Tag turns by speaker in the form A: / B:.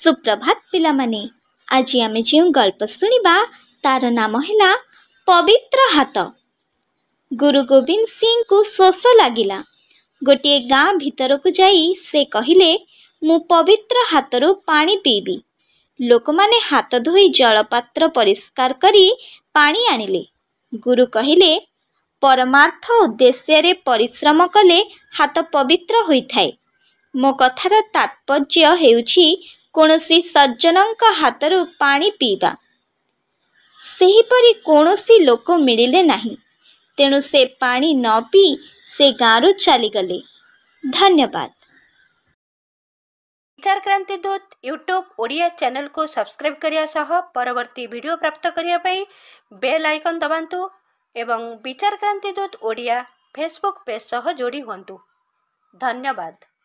A: सुप्रभात पिलामाने। आज आमे जो गल्प शुणा तार नाम है पवित्र हाथ। गुरु गोविंद सिंह को शोष लगिला। गोटे गाँ भीतर को जाई से कहिले मु पवित्र हाथरू पानी पीबी। लोक माने हाथ धोई जलपात्र परिष्कार करी पानी आनिले। गुरु कहिले परमार्थ उद्देश्य रे परिश्रम कले हाथ पवित्र होइथाए। मो कथार तात्पर्य हेउछि कोनोसी सज्जनक हाथरू पानी पीबा। सेहीपरि कोनोसी लोक मिलिले नाही, तेणु से पानी न पी से गाँरु चलीगले। धन्यवाद।
B: विचार क्रांति दूत यूट्यूब ओडिया चैनल को सब्सक्राइब करिया सह परवर्ती वीडियो प्राप्त करिया पई बेल आइकन दबांतु एवं विचार क्रांति दूत ओडिया फेसबुक पेज सह जोड़ी हुंतु। धन्यवाद।